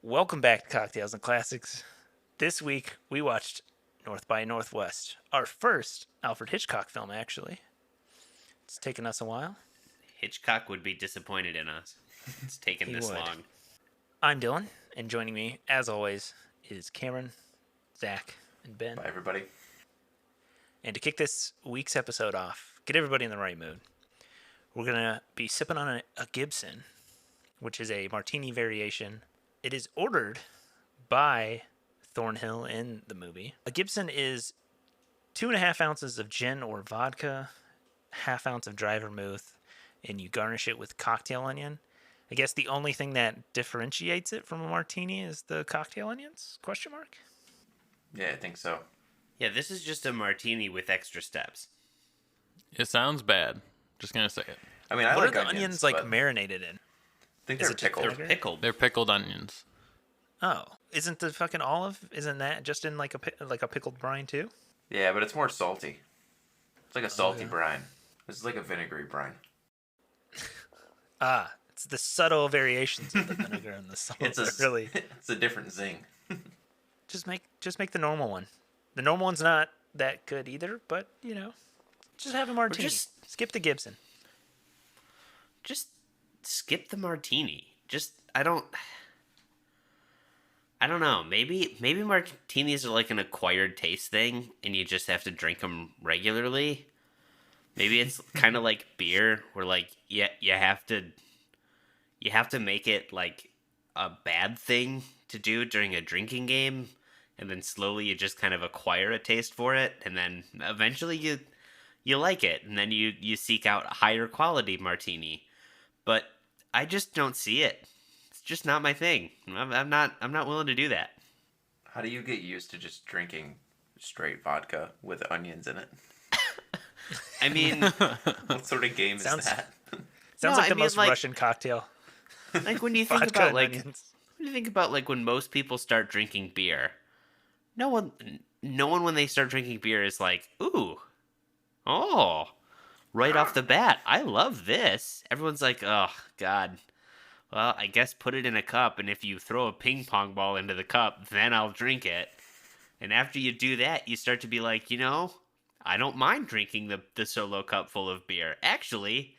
Welcome back to Cocktails and Classics. This week we watched North by Northwest, our first Alfred Hitchcock film, actually. It's taken us a while. Hitchcock would be disappointed in us. It's taken He this would. long. I'm Dylan, and joining me, as always, is Cameron, Zach, and Ben. Bye, everybody. And to kick this week's episode off, get everybody in the right mood, we're going to be sipping on a Gibson, which is a martini variation. It is ordered by Thornhill in the movie. A Gibson is 2.5 ounces of gin or vodka, ½ ounce of dry vermouth, and you garnish it with cocktail onion. I guess the only thing that differentiates it from a martini is the cocktail onions? Question mark? Yeah, I think so. Yeah, this is just a martini with extra steps. It sounds bad. Just gonna say it. I mean, I What like are the onions like but marinated in? I think Is they're it just pickled. vinegar? Pickled. They're pickled onions. Oh, isn't the fucking olive? Isn't that just in like a pickled brine too? Yeah, but it's more salty. It's like a salty yeah. brine. This is like a vinegary brine. Ah, it's the subtle variations of the vinegar and the salt. It's that really it's a different zing. just make the normal one. The normal one's not that good either, but just have a martini. Skip the Gibson. Just skip the martini. I don't know. Maybe martinis are like an acquired taste thing, and you just have to drink them regularly. Maybe it's kind of like beer, where like you have to make it like a bad thing to do during a drinking game, and then slowly you just kind of acquire a taste for it, and then eventually you like it, and then you seek out a higher quality martini. But I just don't see it. It's just not my thing. I'm not willing to do that. How do you get used to just drinking straight vodka with onions in it? I mean, What sort of game is Sounds- that? Sounds No, like I the mean, most like- Russian cocktail. like when you think Vodka about and like onions. when most people start drinking beer, no one when they start drinking beer is like, ooh, oh, right off the bat, I love this. Everyone's like, oh God. Well, I guess put it in a cup, and if you throw a ping pong ball into the cup, then I'll drink it. And after you do that, you start to be like, I don't mind drinking the solo cup full of beer. Actually,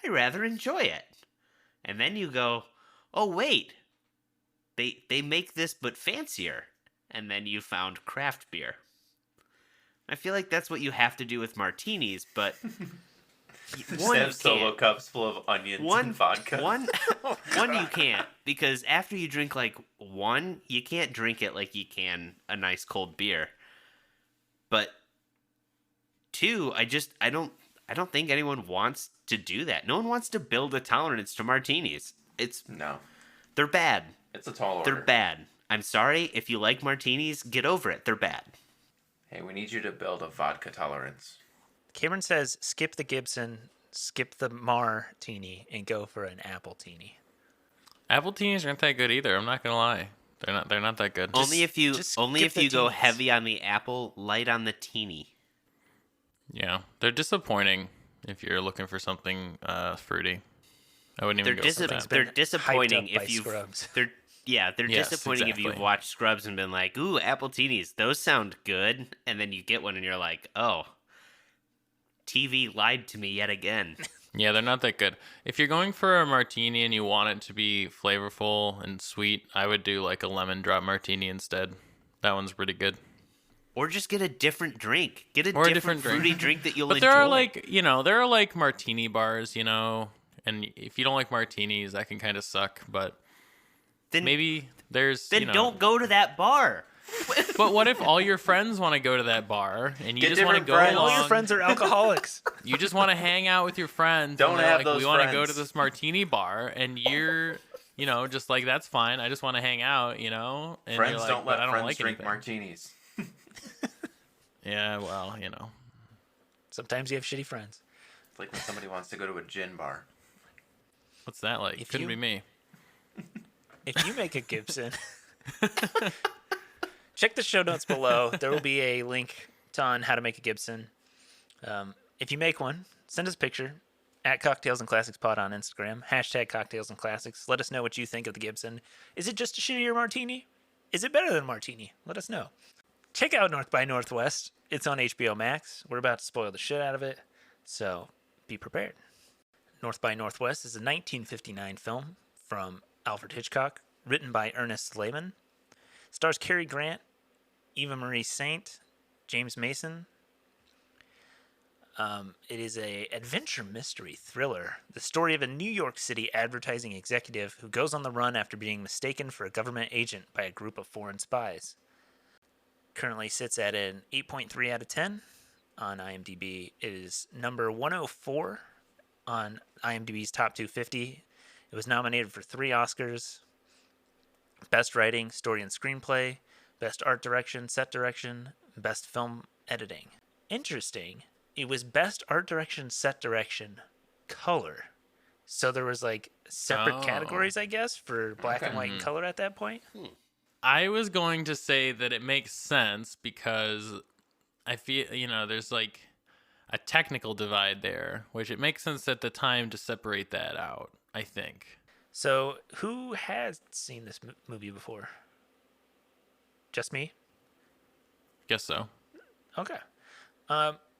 I rather enjoy it. And then you go, oh wait, they make this but fancier. And then you found craft beer. I feel like that's what you have to do with martinis, but Just one, have you solo can't. cups full of onions and vodka. One you can't, because after you drink like one, you can't drink it like you can a nice cold beer. But two, I don't think anyone wants to do that. No one wants to build a tolerance to martinis. No, They're bad. it's a tall order. They're bad. I'm sorry, if you like martinis, get over it. They're bad. Hey, we need you to build a vodka tolerance. Cameron says skip the Gibson, skip the martini, and go for an apple teeny. Apple teenies aren't that good either. I'm not gonna lie. They're not that good. Only if you just only skip if the you go teenies. heavy on the apple, light on the teeny. Yeah, they're disappointing if you're looking for something fruity. I wouldn't even They're go for that. been they're disappointing hyped up by if you've Scrubs. they're Yes, disappointing if you've exactly. watched Scrubs and been like, ooh, apple teenies, those sound good, and then you get one and you're like, oh, TV lied to me yet again. Yeah, they're not that good. If you're going for a martini and you want it to be flavorful and sweet, I would do like a lemon drop martini instead. That one's pretty good. Or just get a different drink. Get Or a a different different drink. fruity drink that you'll But enjoy. there are like martini bars, and if you don't like martinis, that can kind of suck. But then maybe there's don't go to that bar. But what if all your friends want to go to that bar and you Get just want to different go friends. All along? your friends are alcoholics. You just want to hang out with your friends. Don't and they're have like, those we want to go to friends. this martini bar, and you're, just like, that's fine. I just want to hang out, And Friends you're like, don't but let I don't friends like drink anything. martinis. Yeah, well, Sometimes you have shitty friends. It's like when somebody wants to go to a gin bar. what's that like? If Couldn't you- be me. If you make a Gibson, check the show notes below. There will be a link on how to make a Gibson. If you make one, send us a picture. at Cocktails and Classics Pod on Instagram. Hashtag Cocktails and Classics. Let us know what you think of the Gibson. Is it just a shittier martini? Is it better than a martini? Let us know. Check out North by Northwest. It's on HBO Max. We're about to spoil the shit out of it, so be prepared. North by Northwest is a 1959 film from Alfred Hitchcock, written by Ernest Lehman. Stars Cary Grant, Eva Marie Saint, James Mason. It is a adventure mystery thriller. The story of a New York City advertising executive who goes on the run after being mistaken for a government agent by a group of foreign spies. Currently sits at an 8.3 out of 10 on IMDb. It is number 104 on IMDb's top 250. It was nominated for 3 Oscars: Best Writing, Story and Screenplay, Best Art Direction, Set Direction, Best Film Editing. Interesting. It was Best Art Direction, Set Direction, Color. So there was like separate categories, I guess, for black and white and color at that point. I was going to say that it makes sense because I feel, there's like a technical divide there, which it makes sense at the time to separate that out, I think. So who has seen this movie before? Just me? Guess so. Okay.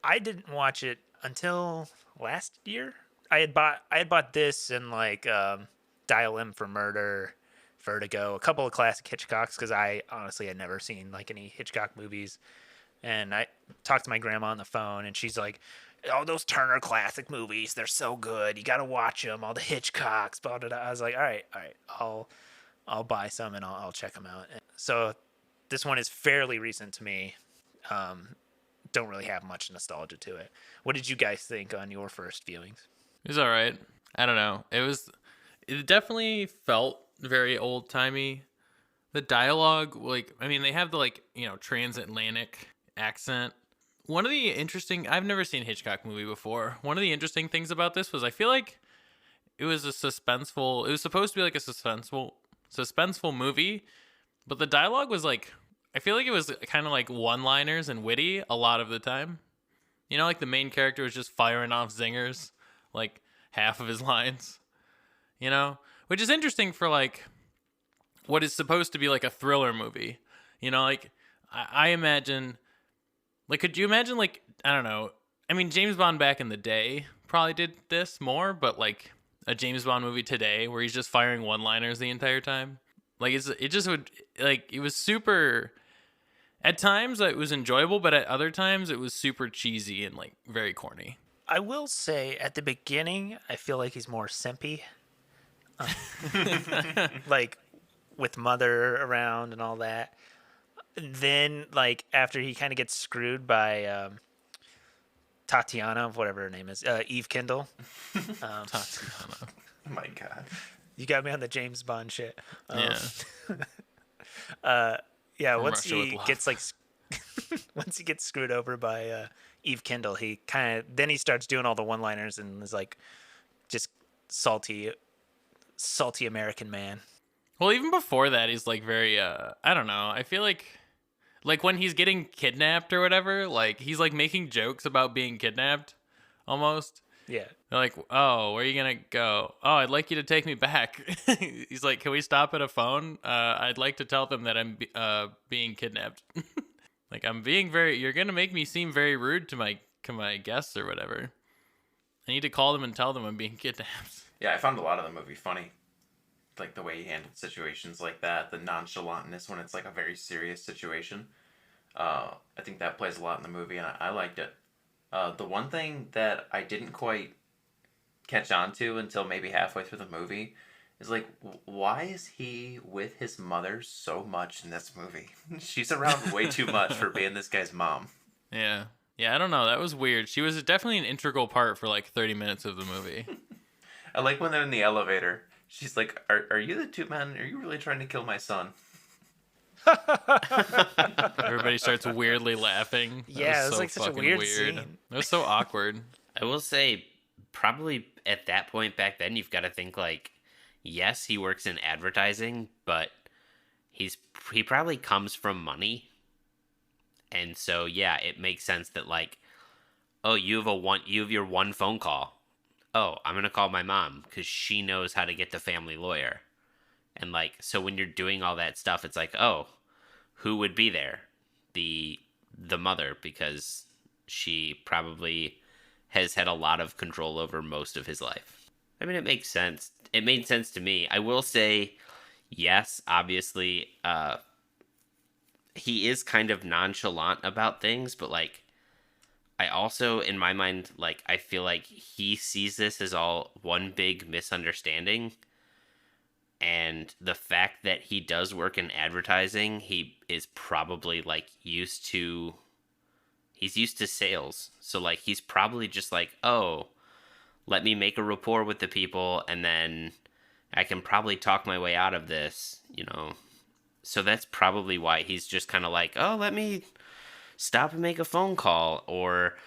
I didn't watch it until last year. I had bought this and like Dial M for Murder, Vertigo, a couple of classic Hitchcocks, because I honestly had never seen like any Hitchcock movies. And I talked to my grandma on the phone, and she's like, "Oh, those Turner classic movies, they're so good. You got to watch them. All the Hitchcocks." Blah, blah, blah. I was like, all right. I'll buy some and I'll check them out. So this one is fairly recent to me. Don't really have much nostalgia to it. What did you guys think on your first viewings? It was all right. I don't know. It definitely felt very old timey. The dialogue, they have the transatlantic accent. One of the interesting, I've never seen a Hitchcock movie before. One of the interesting things about this was I feel like it was it was supposed to be like a suspenseful movie, but the dialogue was I feel like it was kind of like one-liners and witty a lot of the time. Like the main character was just firing off zingers, like half of his lines, which is interesting for what is supposed to be like a thriller movie. I imagine, could you imagine I don't know. I mean, James Bond back in the day probably did this more, but a James Bond movie today where he's just firing one-liners the entire time. It was super. At times, it was enjoyable, but at other times, it was super cheesy and, very corny. I will say, at the beginning, I feel like he's more simpy. With Mother around and all that. Then, after he kind of gets screwed by Tatiana, whatever her name is, Eve Kendall. Tatiana. Oh, my God. You got me on the James Bond shit. From once Russia he gets once he gets screwed over by Eve Kendall, he starts doing all the one-liners and is just salty American man. Well, even before that, he's very I don't know. I feel like when he's getting kidnapped or whatever, he's making jokes about being kidnapped, almost. Yeah. They're like, "Oh, where are you gonna go? Oh, I'd like you to take me back." He's like, "Can we stop at a phone? I'd like to tell them that I'm being kidnapped." You're gonna make me seem very rude to my guests or whatever. I need to call them and tell them I'm being kidnapped. Yeah, I found a lot of the movie funny. The way he handled situations like that, the nonchalantness when it's a very serious situation. I think that plays a lot in the movie, and I liked it. The one thing that I didn't quite catch on to until maybe halfway through the movie is why is he with his mother so much in this movie? She's around way too much for being this guy's mom. Yeah, I don't know. That was weird. She was definitely an integral part for 30 minutes of the movie. I like when they're in the elevator. She's like, are you the two men? Are you really trying to kill my son? Everybody starts weirdly laughing. Yeah, it was such a weird scene. It was so awkward. I will say, probably at that point back then, you've got to think yes, he works in advertising, but he probably comes from money, and so yeah, it makes sense that oh, you have your one phone call. oh, I'm going to call my mom because she knows how to get the family lawyer. And like, so when you're doing all that stuff, it's like, oh, who would be there? The mother, because she probably has had a lot of control over most of his life. I mean, it makes sense. It made sense to me. I will say, yes, obviously, he is kind of nonchalant about things, but like, I also, in my mind, like, I feel like he sees this as all one big misunderstanding. And the fact that he does work in advertising, he is probably like he's used to sales. So like, he's probably just like, oh, let me make a rapport with the people and then I can probably talk my way out of this, you know? So that's probably why he's just kind of like, oh, let me stop and make a phone call. Or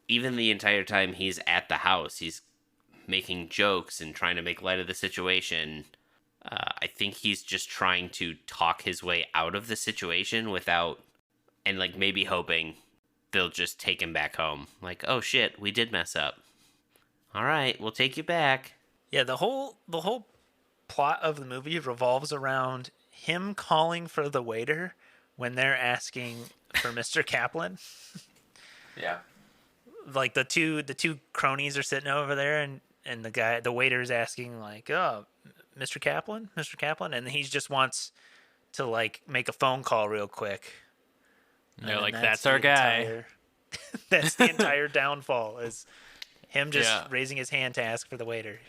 even the entire time he's at the house, he's making jokes and trying to make light of the situation. I think he's just trying to talk his way out of the situation without, and like maybe hoping they'll just take him back home. Like, oh shit, we did mess up. All right, we'll take you back. Yeah, the whole plot of the movie revolves around him calling for the waiter when they're asking for Mr. Kaplan. Yeah. Like the two cronies are sitting over there, and the waiter's asking like, "Oh, Mr. Kaplan," and he just wants to like make a phone call real quick. And they're And like, then that's our guy. That's the entire downfall, is him just raising his hand to ask for the waiter.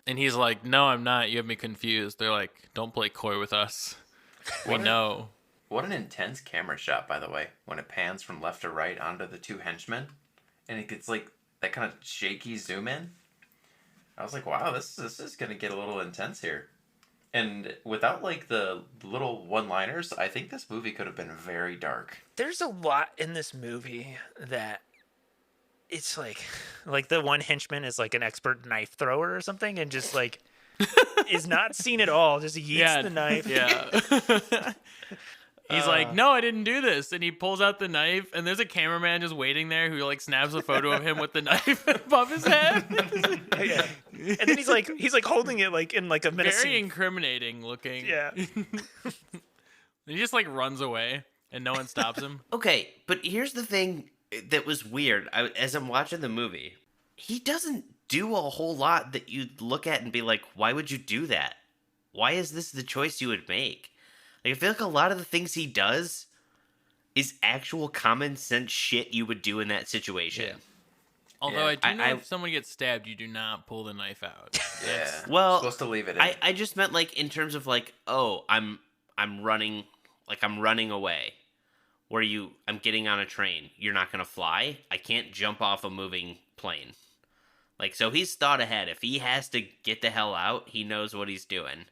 And he's like, no, I'm not. You have me confused. They're like, don't play coy with us. We know. What an intense camera shot, by the way, when it pans from left to right onto the two henchmen. And it gets like that kind of shaky zoom in. I was like, wow, this is going to get a little intense here. And without like the little one-liners, I think this movie could have been very dark. There's a lot in this movie that it's like the one henchman is like an expert knife thrower or something, and just like is not seen at all. Just yeets the knife. Yeah. He's like, no, I didn't do this. And he pulls out the knife, and there's a cameraman just waiting there who like snaps a photo of him with the knife above his head. Yeah. And then he's like holding it like in like a menacing. Very incriminating looking. Yeah. He just like runs away, and no one stops him. Okay, but here's the thing that was weird. As I'm watching the movie, he doesn't do a whole lot that you'd look at and be like, why would you do that? Why is this the choice you would make? Like, I feel like a lot of the things he does is actual common sense shit you would do in that situation. Yeah. Although I do know if someone gets stabbed, you do not pull the knife out. Yeah. Well, supposed to leave it in. I just meant like in terms of like, oh, I'm running away. I'm getting on a train. You're not gonna fly. I can't jump off a moving plane. Like, so he's thought ahead. If he has to get the hell out, he knows what he's doing.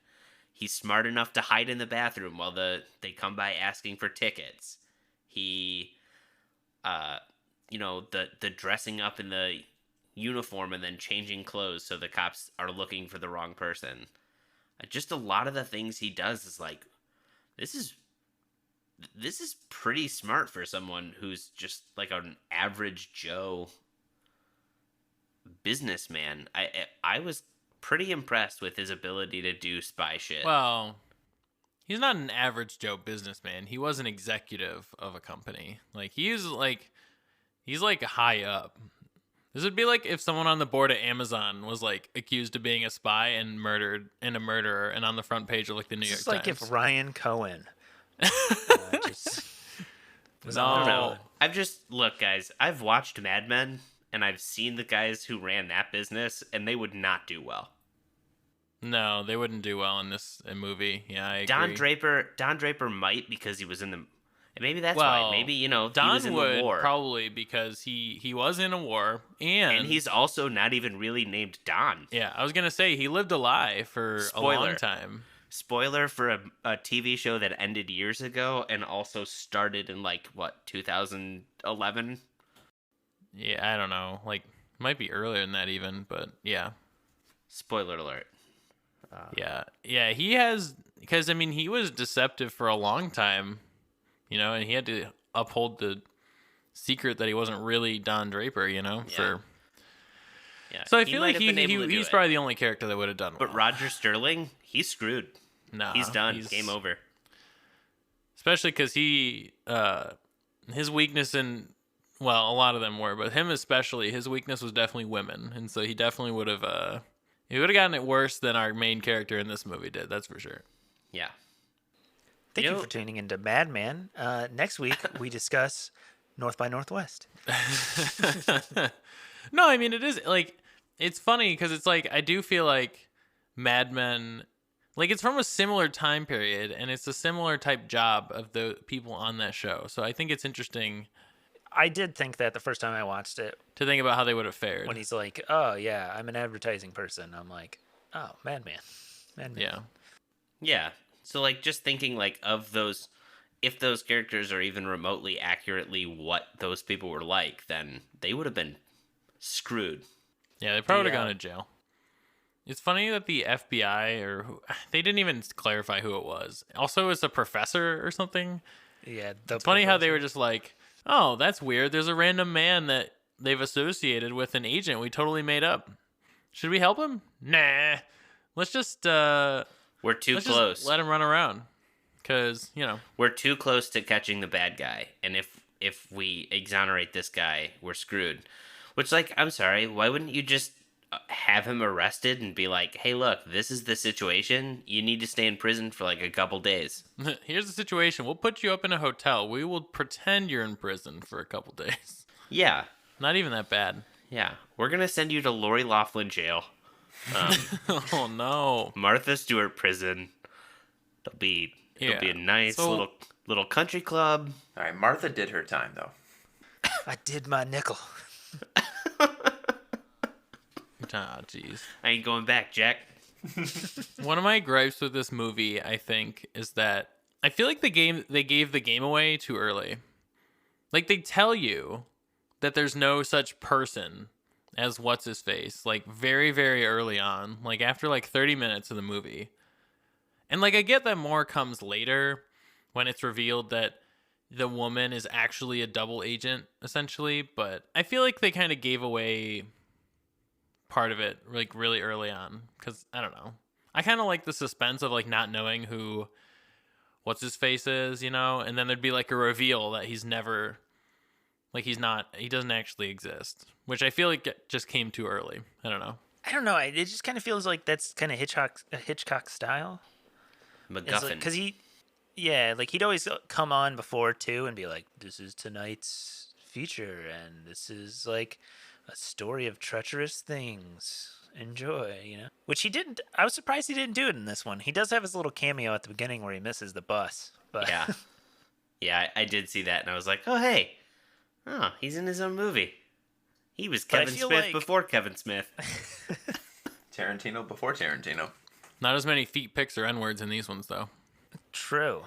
He's smart enough to hide in the bathroom while they come by asking for tickets. He, the dressing up in the uniform and then changing clothes so the cops are looking for the wrong person. Just a lot of the things he does is like, this is pretty smart for someone who's just like an average Joe businessman. I was pretty impressed with his ability to do spy shit. Well, he's not an average Joe businessman. He was an executive of a company. Like, he's like high up. This would be like if someone on the board at Amazon was like accused of being a spy and murdered and a murderer, and on the front page of like the New York Times. It's like if Ryan Cohen. No. Look, guys, I've watched Mad Men, and I've seen the guys who ran that business, and they would not do well. No, they wouldn't do well in this movie. Yeah, I agree. Don Draper might, because he was in the... Maybe that's why. Maybe, Don he was in would the war. Probably because he was in a war, and he's also not even really named Don. Yeah, I was going to say, he lived a lie for a long time. Spoiler for a TV show that ended years ago and also started in, 2011? Yeah, I don't know. Might be earlier than that even, but yeah. Spoiler alert. Yeah, he has... Because, he was deceptive for a long time, and he had to uphold the secret that he wasn't really Don Draper, for... Yeah. So I he feel might like have been able to do he's it. probably the only character that would have done But well. Roger Sterling, he's screwed. Nah, He's done. Game over. Especially because his weakness in, well, a lot of them were, but him especially, his weakness was definitely women, and so he definitely would have, he would have gotten it worse than our main character in this movie did. That's for sure. Yeah. Thank you for tuning into Madman. Next week, we discuss North by Northwest. No, I mean, it is, like, it's funny because it's like, I do feel like Mad Men, like, it's from a similar time period, and it's a similar type job of the people on that show. So I think it's interesting I did think that the first time I watched it, to think about how they would have fared. when he's like, oh, yeah, I'm an advertising person. I'm like, oh, Madman. Madman. Yeah. Yeah. So, like, just thinking, like, of those, if those characters are even remotely accurately what those people were like, then they would have been screwed. Yeah, they probably would Yeah. have gone to jail. It's funny that the FBI, they didn't even clarify who it was. Also, it's a professor or something. Yeah. It's funny how they were just like, oh, that's weird. There's a random man that they've associated with an agent we totally made up. Should we help him? Nah. Let's just We're too close. Just let him run around. Because, you know. We're too close to catching the bad guy. And if we exonerate this guy, we're screwed. Which, like, I'm sorry, why wouldn't you just have him arrested and be like, hey, look, this is the situation. You need to stay in prison for, like, a couple days. Here's the situation. We'll put you up in a hotel. We will pretend you're in prison for a couple days. Yeah. Not even that bad. Yeah. We're going to send you to Lori Loughlin jail. Oh, no. Martha Stewart prison. It'll be a nice little country club. All right, Martha did her time, though. I did my nickel. Ah, jeez. I ain't going back, Jack. One of my gripes with this movie, I think, is that I feel like they gave the game away too early. Like, they tell you that there's no such person as what's his face, like, very, very early on, like after like 30 minutes of the movie. And like, I get that more comes later when it's revealed that the woman is actually a double agent, essentially, but I feel like they kind of gave away part of it like really early on, because I don't know, I kind of like the suspense of like not knowing who what's his face is, you know, and then there'd be like a reveal that he doesn't actually exist, which I feel like it just came too early. I don't know. It just kind of feels like that's kind of Hitchcock style. MacGuffin. Because he'd always come on before too and be like, this is tonight's feature, and this is like a story of treacherous things. Enjoy, you know? Which he didn't. I was surprised he didn't do it in this one. He does have his little cameo at the beginning where he misses the bus. But Yeah. Yeah, I did see that, and I was like, oh, hey. Oh, he's in his own movie. He was But I Kevin feel Smith like- before Kevin Smith. Tarantino before Tarantino. Not as many feet pics or N-words in these ones, though. True.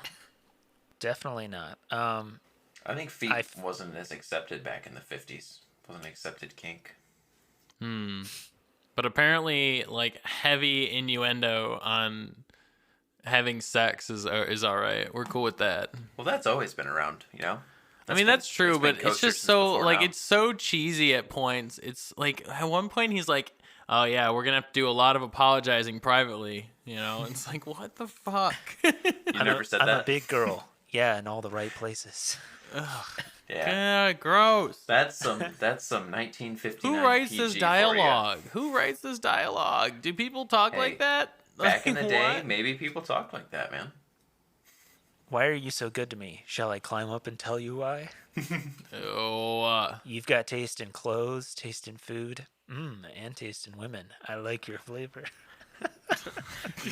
Definitely not. I think feet wasn't as accepted back in the 50s. Wasn't an accepted kink. But apparently, like, heavy innuendo on having sex is all right. We're cool with that. Well, that's always been around, you know? That's true, but it's kosher just since so, before like, now. it's so cheesy at points. It's, like, at one point he's like, oh, yeah, we're going to have to do a lot of apologizing privately, you know? It's like, what the fuck? You never said I'm that? a big girl. Yeah, in all the right places. Yeah. Yeah, gross. That's some 1959 Who writes PG this for ya. dialogue? Who writes this dialogue? Do people talk Hey, like that? Back in the Like, day, what? maybe people talked like that, man. Why are you so good to me? Shall I climb up and tell you why? Oh, You've got taste in clothes, taste in food, and taste in women. I like your flavor.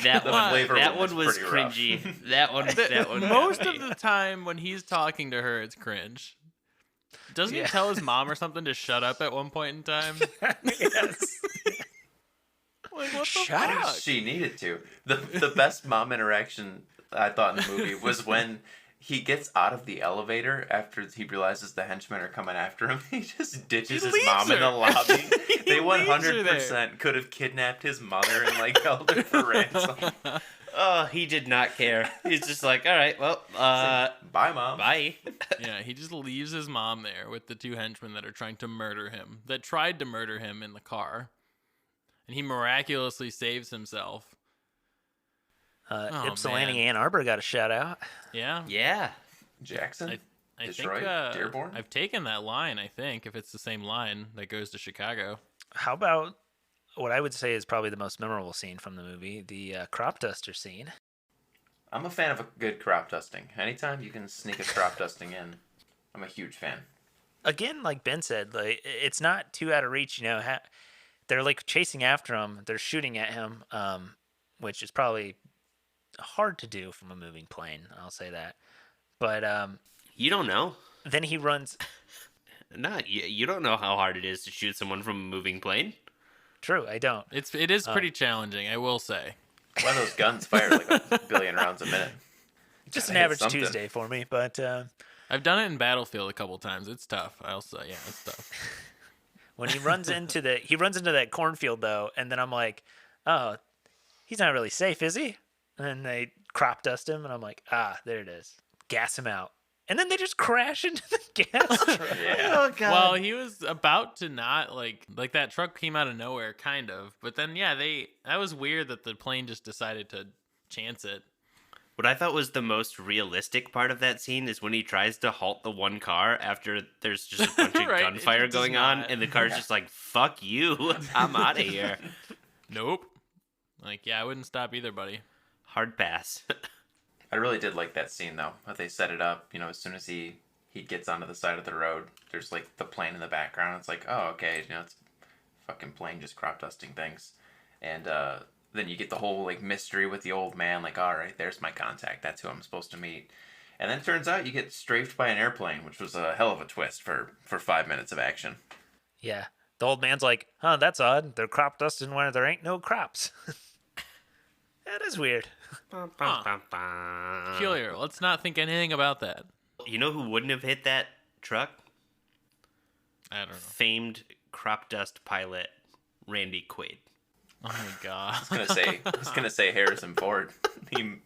That The one, flavor that one was one was pretty rough. cringy. That one. most got of me. the time when he's talking to her, it's cringe. Doesn't he tell his mom or something to shut up at one point in time? Yes. Like, what the Shut up. fuck? She needed to. The best mom interaction I thought in the movie was when he gets out of the elevator after he realizes the henchmen are coming after him. He just ditches He his leaves mom in the her. lobby. They He leaves her 100% could have kidnapped his mother and like held her for ransom. Oh, he did not care. He's just like, all right, well, Bye, Mom. bye. Yeah, he just leaves his mom there with the two henchmen that are trying to murder him, that tried to murder him in the car. And he miraculously saves himself. Ypsilanti, man. Ann Arbor got a shout out. Yeah. Yeah. Jackson? I Detroit? think Dearborn? I've taken that line, I think, if it's the same line that goes to Chicago. How about what I would say is probably the most memorable scene from the movie, the crop duster scene. I'm a fan of a good crop dusting. Anytime you can sneak a crop dusting in, I'm a huge fan. Again, like Ben said, like it's not too out of reach. They're like chasing after him. They're shooting at him, which is probably hard to do from a moving plane. I'll say that. But You don't know. then he runs. No, you don't know how hard it is to shoot someone from a moving plane. True, I don't. It is pretty challenging, I will say. One of those guns fire like a billion rounds a minute. Just an Gotta hit average something. Tuesday for me, but I've done it in Battlefield a couple times. It's tough. I'll say, yeah, it's tough. when he runs into that cornfield though, and then I'm like, oh, he's not really safe, is he? And then they crop dust him, and I'm like, there it is. Gas him out. And then they just crash into the gas truck. Yeah. Oh god. Well, he was about to not like that truck came out of nowhere, kind of. But then yeah, that was weird that the plane just decided to chance it. What I thought was the most realistic part of that scene is when he tries to halt the one car after there's just a bunch of Right, gunfire it does going on, not. and the car's just like, fuck you, I'm out of here. Nope. Like, yeah, I wouldn't stop either, buddy. Hard pass. I really did like that scene though. That they set it up. As soon as he gets onto the side of the road, there's like the plane in the background. It's like, oh, okay, it's a fucking plane just crop dusting things, and then you get the whole like mystery with the old man. Like, all right, there's my contact. That's who I'm supposed to meet. And then it turns out you get strafed by an airplane, which was a hell of a twist for 5 minutes of action. Yeah. The old man's like, huh, that's odd. They're crop dusting where there ain't no crops. That is weird. Peculiar. Let's not think anything about that. You know who wouldn't have hit that truck? I don't know. Famed crop dust pilot Randy Quaid. Oh my god. I was gonna say Harrison Ford. He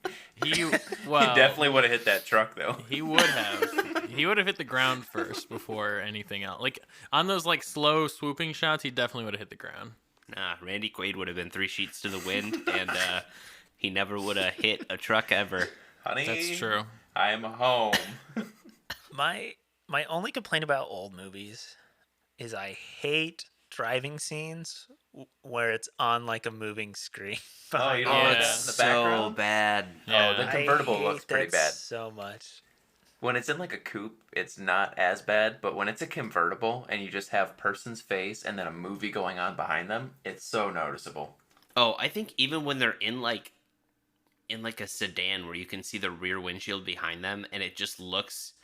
Well, definitely would have hit that truck though. He would have. He would have hit the ground first before anything else. Like on those like slow swooping shots, he definitely would have hit the ground. Nah, Randy Quaid would have been 3 sheets to the wind, and he never would have hit a truck ever. Honey, That's true. I'm home. My only complaint about old movies is I hate driving scenes where it's on like a moving screen. Oh, you Oh, know yeah. in the background? So bad. Yeah. Oh, the convertible I hate looks pretty that bad. so much. When it's in like a coupe, it's not as bad, but when it's a convertible and you just have person's face and then a movie going on behind them, it's so noticeable. Oh, I think even when they're in like a sedan where you can see the rear windshield behind them, and it just looks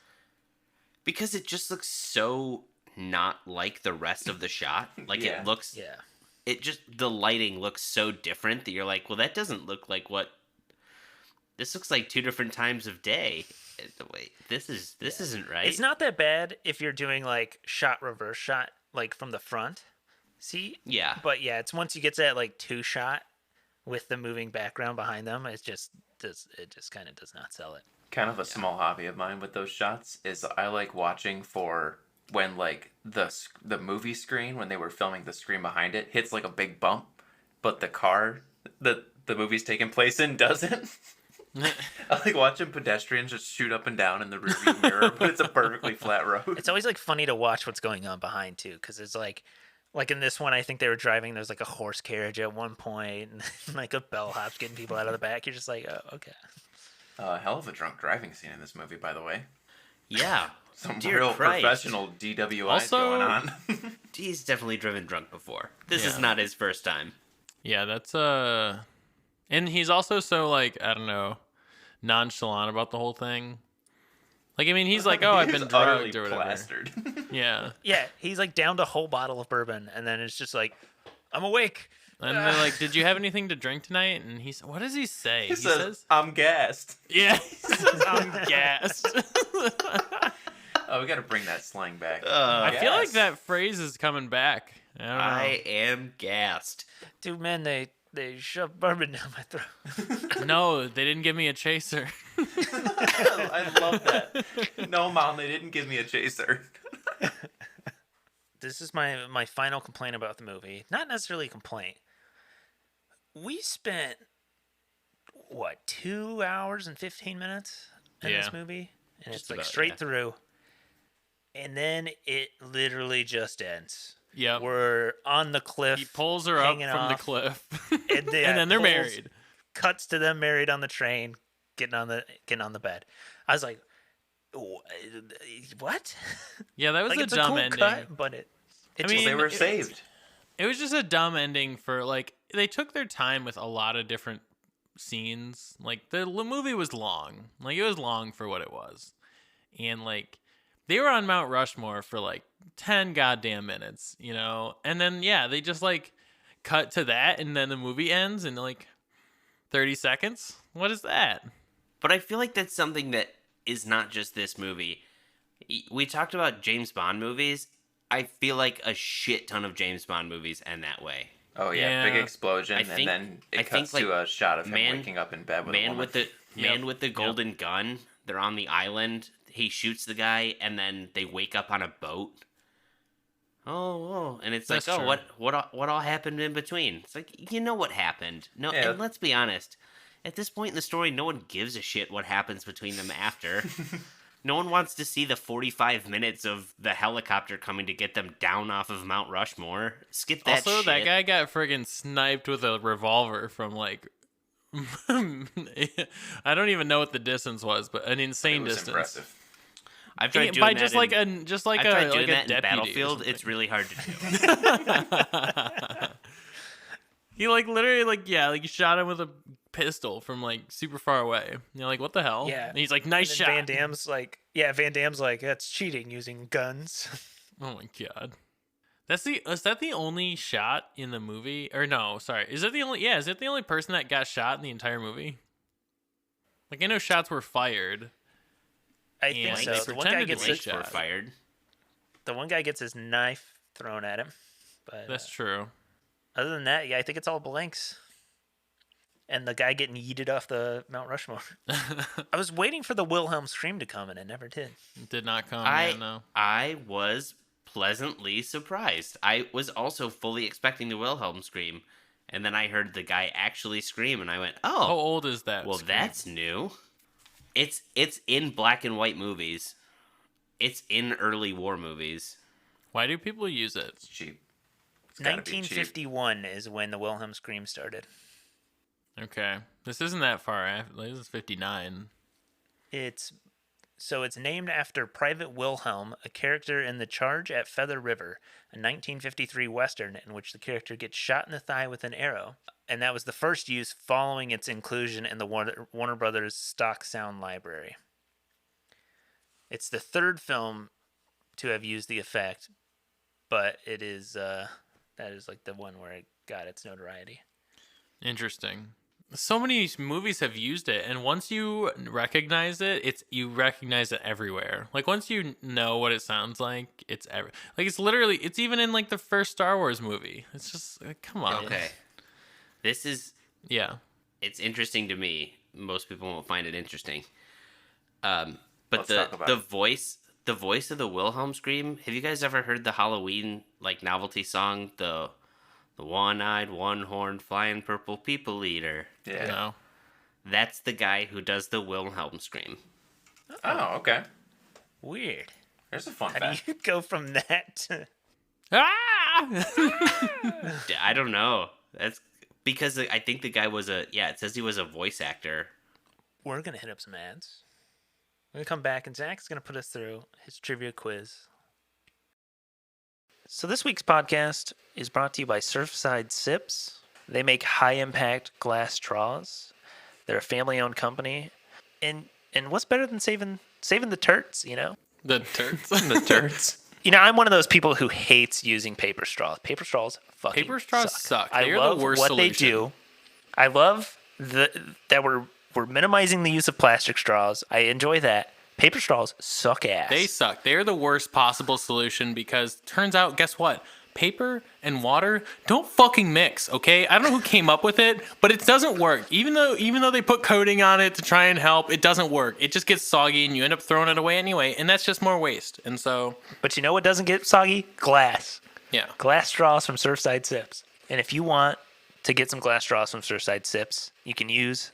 so not like the rest of the shot. Like Yeah. Yeah. The lighting looks so different that you're like, well, that doesn't look like what. This looks like 2 different times of day. Wait, this isn't right. It's not that bad if you're doing like reverse shot, like from the front. See? Yeah. But yeah, it's once you get to that like 2 shot with the moving background behind them, it just kind of does not sell it. Kind of a small hobby of mine with those shots is I like watching for when like the movie screen, when they were filming the screen behind it, hits like a big bump, but the car that the movie's taking place in doesn't. I like watching pedestrians just shoot up and down in the rearview mirror, but it's a perfectly flat road. It's always like funny to watch what's going on behind too, because it's like in this one, I think they were driving. There's like a horse carriage at one point, and like a bellhop's getting people out of the back. You're just like, oh, okay. Hell of a drunk driving scene in this movie, by the way. Yeah. Some Dear real Christ. professional DWIs Also- going on. He's definitely driven drunk before. This is Yeah. not his first time. Yeah, that's and he's also so like, I don't know, nonchalant about the whole thing. Like, I mean, he's like, oh, I've He's been utterly drugged or whatever. plastered. Yeah. Yeah, he's like down to a whole bottle of bourbon, and then it's just like, I'm awake. And they're like, did you have anything to drink tonight? And he's, what does he say? He says, I'm gassed. yeah, he says, I'm gassed. Oh, we got to bring that slang back. I feel like Gassed. that phrase is coming back. I don't know. I am gassed. Dude, man, they They shoved bourbon down my throat. No, they didn't give me a chaser. I love that. No, Mom, they didn't give me a chaser. This is my final complaint about the movie. Not necessarily a complaint. We spent, 2 hours and 15 minutes in this movie? And Just it's like about, straight yeah. through. And then it literally just ends. Yep. We're on the cliff. He pulls her up hanging from the off, cliff. And, And then they're married. Cuts to them married on the train, getting on the bed. I was like, what? Yeah, that was Like, a it's dumb cool ending. cut, but it I just, mean, They were it- saved. It was just a dumb ending for, like, they took their time with a lot of different scenes. Like, the movie was long. Like, it was long for what it was. And, like, they were on Mount Rushmore for, like, 10 goddamn minutes, you know? And then, yeah, they just, like, cut to that, and then the movie ends in, like, 30 seconds? What is that? But I feel like that's something that is not just this movie. We talked about James Bond movies. I feel like a shit ton of James Bond movies end that way. Oh yeah, big Yeah. explosion, I think- and then I it think, cuts like, to a shot of him man- waking up in bed with a Man woman. with the Yep. man with the golden gun. They're on the island. He shoots the guy, and then they wake up on a boat. Oh, and it's That's like, true. what all happened in between? It's like, you know what happened. No, Yeah. and let's be honest. At this point in the story, no one gives a shit what happens between them after. No one wants to see the 45 minutes of the helicopter coming to get them down off of Mount Rushmore. Skip that Also, shit. that guy got friggin' sniped with a revolver from, like, I don't even know what the distance was, but an It insane was distance. impressive. I've tried doing By that just in, like a just like I've a tried like doing a that in deputy or Battlefield. something. It's really hard to do. He like literally like shot him with a pistol from like super far away. And you're like, what the hell? Yeah. And he's like, nice and shot. then Van Damme's like, that's cheating using guns. Oh my god. Is that the only shot in the movie? Or no, sorry. Is it the only person that got shot in the entire movie? Like, I know shots were fired. I Yeah, think they so. The one guy pretended to gets be his, shot. Were fired. the one guy gets his knife thrown at him. But That's true. other than that, yeah, I think it's all blanks. And the guy getting yeeted off the Mount Rushmore. I was waiting for the Wilhelm scream to come, and it never did. Did not come, I man, no. I was pleasantly surprised. I was also fully expecting the Wilhelm scream, and then I heard the guy actually scream, and I went, How "Oh, old is that? well, scream? that's new." It's in black and white movies. It's in early war movies. Why do people use it? It's cheap. It's gotta be cheap. 1951 is when the Wilhelm scream started. Okay. This isn't that far. This is 59. It's named after Private Wilhelm, a character in The Charge at Feather River, a 1953 Western in which the character gets shot in the thigh with an arrow. And that was the first use following its inclusion in the Warner Brothers stock sound library. It's the third film to have used the effect, but it is that is like the one where it got its notoriety. Interesting. So many movies have used it, and once you recognize it, you recognize it everywhere. Like, once you know what it sounds like, it's it's even in like the first Star Wars movie. It's just like, come on. Okay, this is Yeah. it's interesting to me. Most people won't find it interesting. But Let's talk about the it. voice of the Wilhelm scream. Have you guys ever heard the Halloween like novelty song, the one-eyed, one-horned, flying purple people eater? Yeah. No. That's the guy who does the Wilhelm scream. Oh, okay. Weird. There's a fun How fact. do you go from that to... Ah! I don't know. That's because I think the guy was it says he was a voice actor. We're going to hit up some ads. We're going to come back, and Zach's going to put us through his trivia quiz. So this week's podcast is brought to you by Surfside Sips. They make high-impact glass straws. They're a family-owned company. And what's better than saving the turds, you know? The turds. The turds. You know, I'm one of those people who hates using paper straws. Paper straws fucking Paper straws suck. They I are love the worst what solution. they do. I love that we're minimizing the use of plastic straws. I enjoy that. Paper straws suck ass. They suck. They're the worst possible solution because turns out, guess what? paper and water don't fucking mix, okay? I don't know who came up with it, but it doesn't work. Even though they put coating on it to try and help, it doesn't work. It just gets soggy and you end up throwing it away anyway, and that's just more waste. And so, But you know what doesn't get soggy? Glass. yeah. Glass straws from Surfside Sips. And if you want to get some glass straws from Surfside Sips, you can use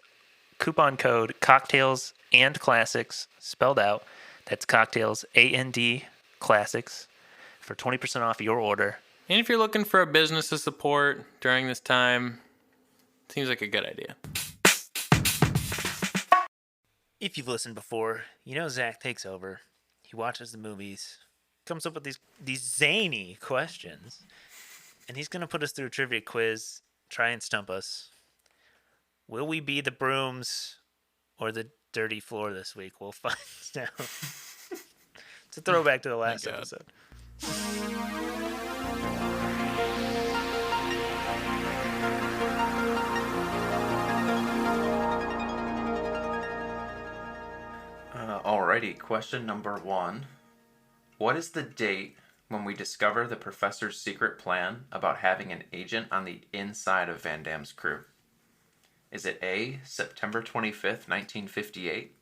coupon code cocktails and classics spelled out. That's cocktails AND classics for 20% off your order. And if you're looking for a business to support during this time, seems like a good idea. If you've listened before, you know Zach takes over. He watches the movies, comes up with these zany questions, and he's going to put us through a trivia quiz, try and stump us. Will we be the brooms or the dirty floor this week? We'll find out. It's a throwback to the last God. episode. Alrighty, question number 1. What is the date when we discover the professor's secret plan about having an agent on the inside of Van Damme's crew? Is it A, September 25th, 1958,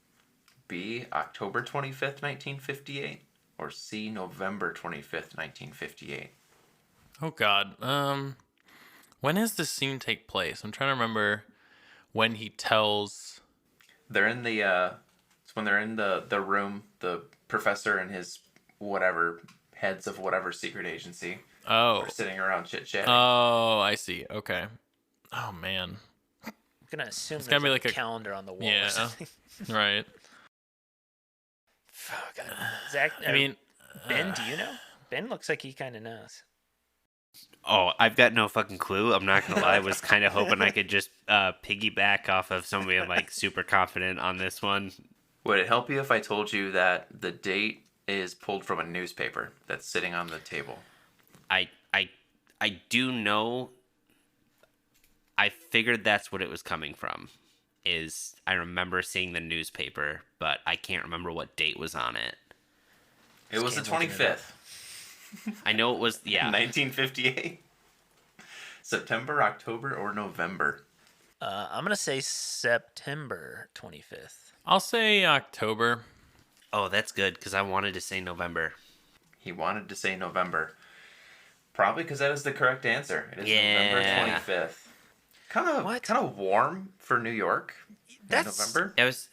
B, October 25th, 1958, or C, November 25th, 1958? Oh God. When does this scene take place? I'm trying to remember when he tells. They're in the it's when they're in the room, the professor and his whatever heads of whatever secret agency Oh. are sitting around chit-chatting. Oh, I see. Okay. Oh man. I'm going to assume It's there's gotta be a like a- calendar on the wall Yeah. or something. Right. Fuck. Zach, I mean, Ben, do you know? Ben looks like he kind of knows. Oh, I've got no fucking clue. I'm not gonna lie. I was kind of hoping I could just piggyback off of somebody I'm like super confident on this one. Would it help you if I told you that the date is pulled from a newspaper that's sitting on the table? I do know. I figured that's what it was coming from. Is I remember seeing the newspaper, but I can't remember what date was on it. It was the Can't look it up. 25th, I know it was 1958. September, October, or November? I'm going to say September 25th. I'll say October. Oh, that's good because I wanted to say November. He wanted to say November. Probably because that is the correct answer. It is November Yeah. 25th. What? Kind of warm for New York in That's- November. It was.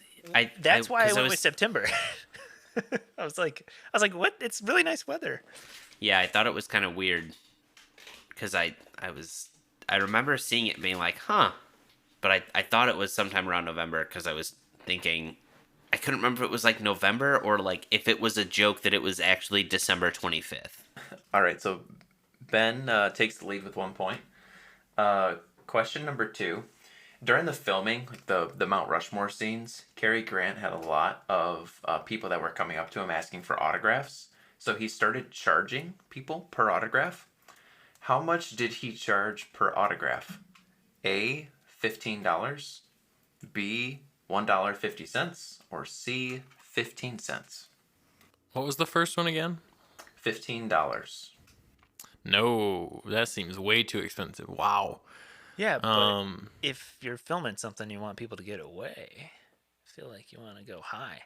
That's why I 'cause went with September. I was like, what? It's really nice weather. Yeah, I thought it was kind of weird because I remember seeing it and being like, huh, but I thought it was sometime around November because I was thinking I couldn't remember if it was like November or like if it was a joke that it was actually December 25th. All right, so Ben takes the lead with 1 point. Question number 2. During the filming, like the Mount Rushmore scenes, Cary Grant had a lot of people that were coming up to him asking for autographs. So he started charging people per autograph. How much did he charge per autograph? A, $15, B, $1.50, or C, 15 cents? What was the first one again? $15. No, that seems way too expensive. Wow. Yeah, but if you're filming something you want people to get away, I feel like you want to go high.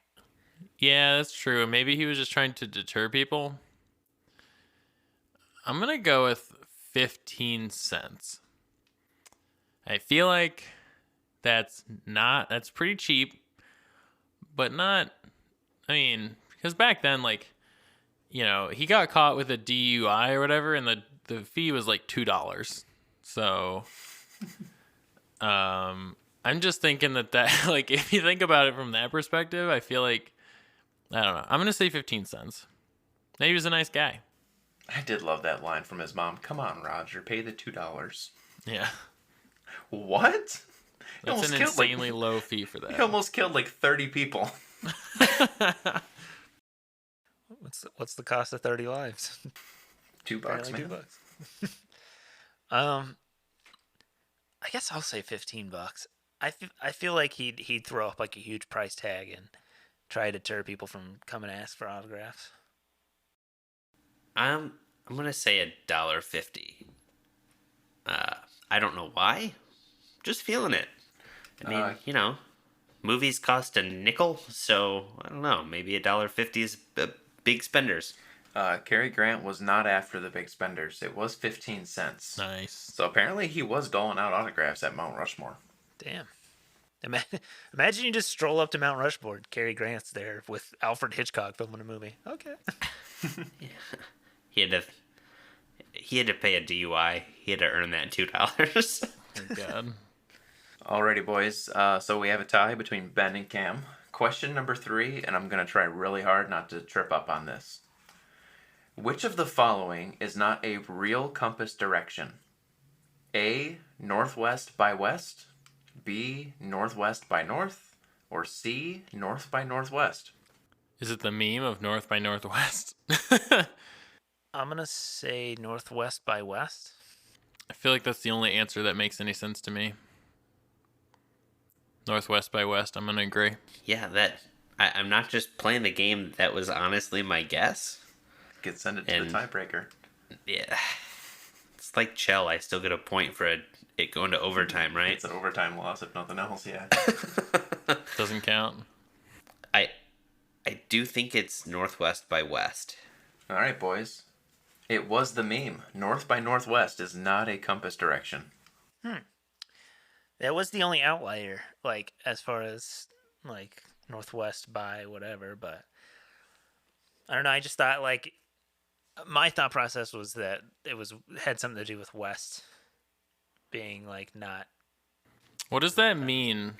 Yeah, that's true. Maybe he was just trying to deter people. I'm going to go with 15 cents. I feel like that's pretty cheap, but not, I mean, because back then, like, you know, he got caught with a DUI or whatever, and the fee was like $2. So, I'm just thinking that like, if you think about it from that perspective, I feel like, I don't know. I'm going to say 15 cents. Maybe he was a nice guy. I did love that line from his mom. Come on, Roger, pay the $2. Yeah. What? He That's almost an killed, like- insanely low fee for that. He almost killed like 30 people. What's the cost of 30 lives? $2, Apparently man. $2. I guess I'll say $15. I feel like he'd throw up like a huge price tag and try to deter people from coming to ask for autographs. I'm I'm gonna say $1.50. I don't know why. Just feeling it. I mean, movies cost a nickel, so I don't know. Maybe $1.50 is big spenders. Cary Grant was not after the big spenders. It was 15 cents. Nice. So apparently he was doling out autographs at Mount Rushmore. Damn. Imagine you just stroll up to Mount Rushmore. Cary Grant's there with Alfred Hitchcock filming a movie. Okay. He had to pay a DUI. He had to earn that $2. Thank God. Alrighty, boys. So we have a tie between Ben and Cam. Question number 3, and I'm going to try really hard not to trip up on this. Which of the following is not a real compass direction? A, northwest by west, B, northwest by north, or C, north by northwest? Is it the meme of North by Northwest? I'm going to say northwest by west. I feel like that's the only answer that makes any sense to me. Northwest by west, I'm going to agree. Yeah, I'm not just playing the game. That was honestly my guess. Could send it to the tiebreaker. Yeah. It's like Chell. I still get a point for it going to overtime, right? It's an overtime loss, if nothing else, yeah. Doesn't count. I do think it's northwest by west. All right, boys. It was the meme. North by northwest is not a compass direction. That was the only outlier, like, as far as, like, northwest by whatever, but I don't know. I just thought, like, my thought process was that it had something to do with west being, like, not. What does that mean?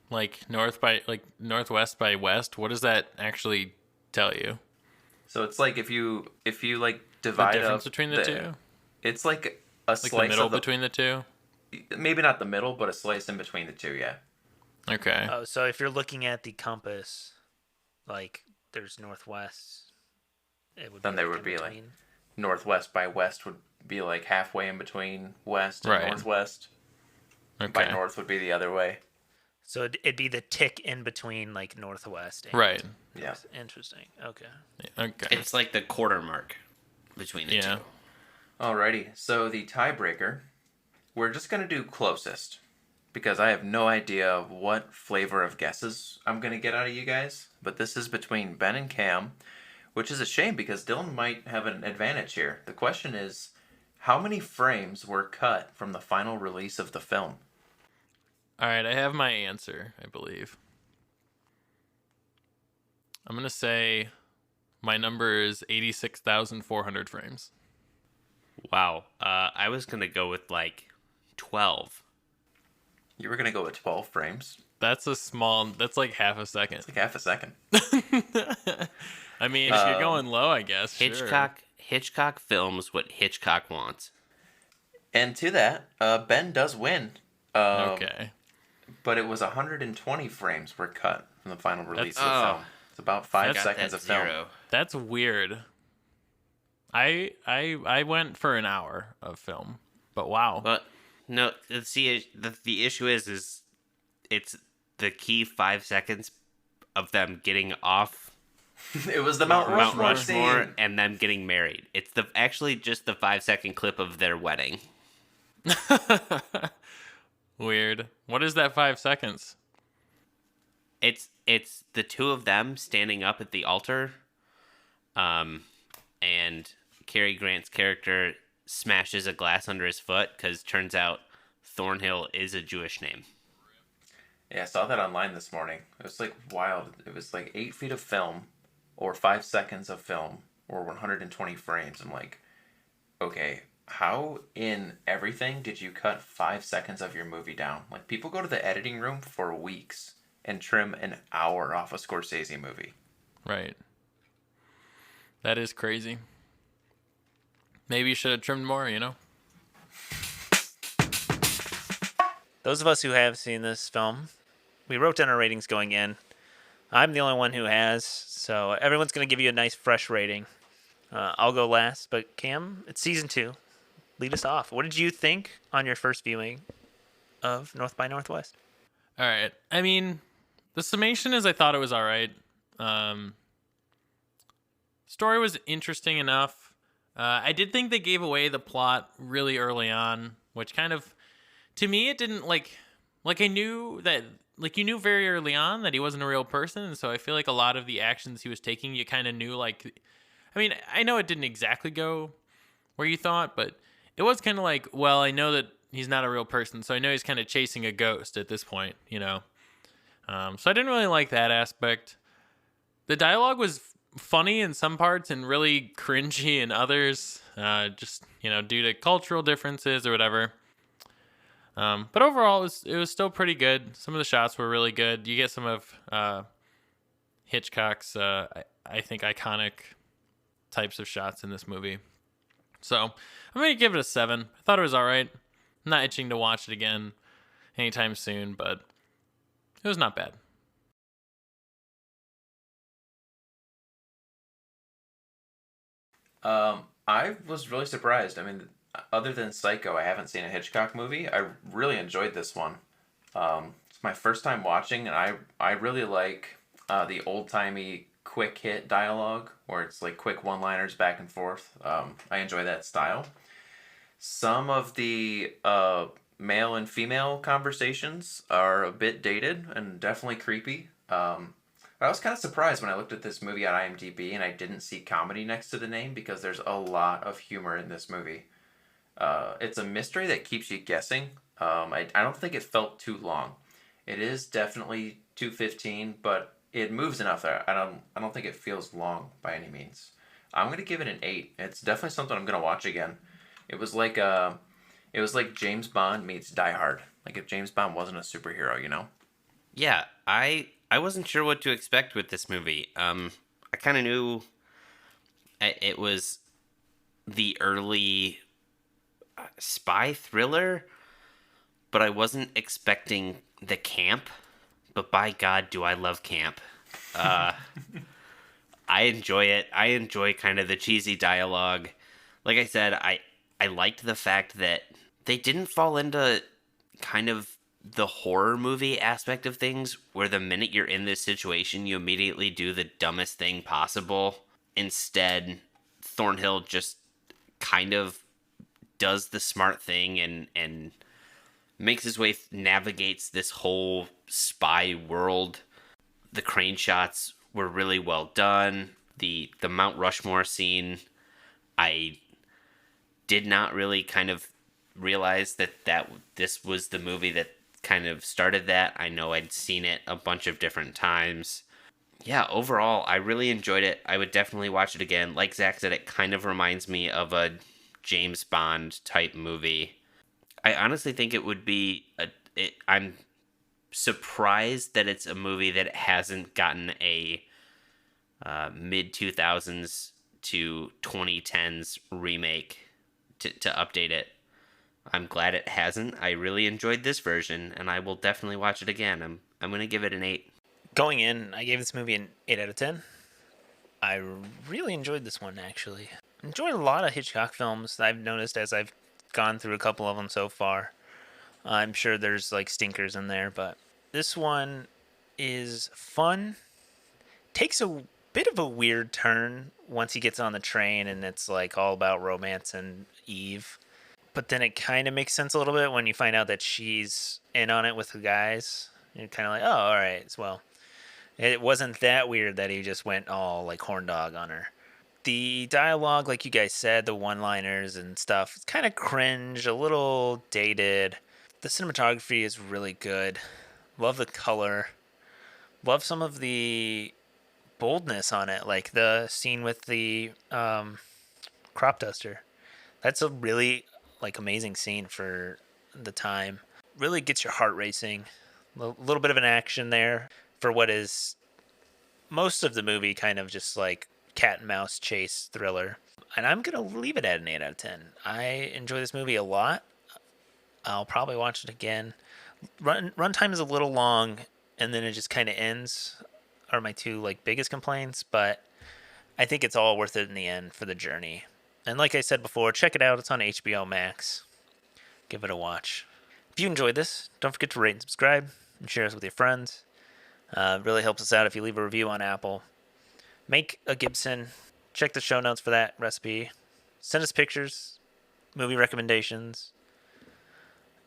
Like northwest by west? What does that actually tell you? So it's like if you like divide The difference up between the two? It's like a Like slice the middle of between the two? maybe not the middle, but a slice in between the two, yeah. Okay. Oh, so if you're looking at the compass, like, there's northwest, it would Then be there like would in be like between. northwest by west would be like halfway in between west and Right. northwest. Okay. By north would be the other way. So it'd be the tick in between, like, northwest. And Right. Yeah. Interesting. Okay. Okay. It's like the quarter mark between the two. Alrighty, so the tiebreaker, we're just going to do closest. Because I have no idea what flavor of guesses I'm going to get out of you guys. But this is between Ben and Cam, which is a shame because Dylan might have an advantage here. The question is, how many frames were cut from the final release of the film? All right, I have my answer, I believe. I'm going to say my number is 86,400 frames. Wow. I was going to go with like 12. You were going to go with 12 frames. That's like half a second. It's like half a second. I mean, if you're going low, I guess. Sure. Hitchcock films what Hitchcock wants. And to that, Ben does win. Okay. But it was 120 frames were cut from the final release of the film. It's about 5 seconds of film. That's weird. I went for an hour of film, but wow. But no, see, the issue is it's the key 5 seconds of them getting off It was the Mount Rushmore scene. and them getting married. It's actually just the 5-second clip of their wedding. Weird. What is that 5 seconds? It's the two of them standing up at the altar, and Cary Grant's character smashes a glass under his foot because turns out Thornhill is a Jewish name. Yeah, I saw that online this morning. It was like wild. It was like 8 feet of film, or 5 seconds of film, or 120 frames. I'm like, okay, how in everything did you cut 5 seconds of your movie down? Like, people go to the editing room for weeks and trim an hour off a Scorsese movie. Right. That is crazy. Maybe you should have trimmed more, you know? Those of us who have seen this film, we wrote down our ratings going in. I'm the only one who has, so everyone's going to give you a nice fresh rating. I'll go last, but Cam, it's season 2. Lead us off. What did you think on your first viewing of North by Northwest? All right. I mean, the summation is I thought it was all right. Story was interesting enough. I did think they gave away the plot really early on, which kind of, to me, it didn't like I knew that, like you knew very early on that he wasn't a real person, and so I feel like a lot of the actions he was taking, you kind of knew. Like, I mean, I know it didn't exactly go where you thought, but it was kind of like, well, I know that he's not a real person, so I know he's kind of chasing a ghost at this point, you know. So I didn't really like that aspect. The dialogue was funny in some parts and really cringy in others, just, you know, due to cultural differences or whatever. But overall, it was still pretty good. Some of the shots were really good. You get some of Hitchcock's, I think, iconic types of shots in this movie. So I'm going to give it a 7. I thought it was all right. I'm not itching to watch it again anytime soon, but it was not bad. I was really surprised. I mean, other than Psycho, I haven't seen a Hitchcock movie. I really enjoyed this one. It's my first time watching, and I really like the old timey quick hit dialogue where it's like quick one liners back and forth. I enjoy that style. Some of the male and female conversations are a bit dated and definitely creepy. I was kind of surprised when I looked at this movie on IMDb and I didn't see comedy next to the name because there's a lot of humor in this movie. It's a mystery that keeps you guessing. I don't think it felt too long. It is definitely 2:15, but it moves enough there. I don't think it feels long by any means. I'm gonna give it an 8. It's definitely something I'm gonna watch again. It was like James Bond meets Die Hard. Like if James Bond wasn't a superhero, you know? Yeah, I wasn't sure what to expect with this movie. I kind of knew it was the early spy thriller, but I wasn't expecting the camp. But by God, do I love camp. I enjoy it. I enjoy kind of the cheesy dialogue. Like I said, I liked the fact that they didn't fall into kind of the horror movie aspect of things where the minute you're in this situation, you immediately do the dumbest thing possible. Instead, Thornhill just kind of does the smart thing and makes his way, navigates this whole spy world. The crane shots were really well done. The Mount Rushmore scene, I did not really kind of realize that this was the movie that kind of started that. I know I'd seen it a bunch of different times. Yeah, overall, I really enjoyed it. I would definitely watch it again. Like Zach said, it kind of reminds me of a James Bond type movie. I honestly think it would be I'm surprised that it's a movie that hasn't gotten a mid 2000s to 2010s remake to update it. I'm glad it hasn't. I really enjoyed this version, and I will definitely watch it again. I'm going to give it an 8. Going in, I gave this movie an 8 out of 10. I really enjoyed this one, actually. Enjoyed a lot of Hitchcock films I've noticed as I've gone through a couple of them so far. I'm sure there's like stinkers in there, but this one is fun. Takes a bit of a weird turn once he gets on the train and it's like all about romance and Eve. But then it kind of makes sense a little bit when you find out that she's in on it with the guys. You're kind of like, oh, all right. Well, it wasn't that weird that he just went all like horn dog on her. The dialogue, like you guys said, the one-liners and stuff, it's kind of cringe, a little dated. The cinematography is really good. Love the color. Love some of the boldness on it, like the scene with the crop duster. That's a really like amazing scene for the time. Really gets your heart racing. A little bit of an action there for what is most of the movie kind of just like cat and mouse chase thriller. And I'm going to leave it at an 8 out of 10. I enjoy this movie a lot. I'll probably watch it again. Runtime is a little long and then it just kind of ends are my two like biggest complaints, but I think it's all worth it in the end for the journey. And like I said before, check it out. It's on HBO Max. Give it a watch. If you enjoyed this, don't forget to rate and subscribe and share us with your friends. It really helps us out if you leave a review on Apple. Make a Gibson. Check the show notes for that recipe. Send us pictures, movie recommendations,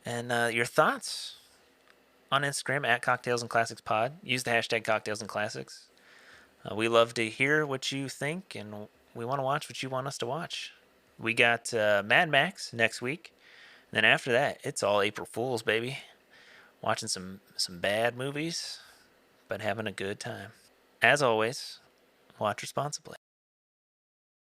and your thoughts on Instagram at Cocktails and Classics Pod. Use the hashtag Cocktails and Classics. We love to hear what you think, and we want to watch what you want us to watch. We got Mad Max next week. Then after that, it's all April Fools, baby. Watching some bad movies, but having a good time. As always, watch responsibly.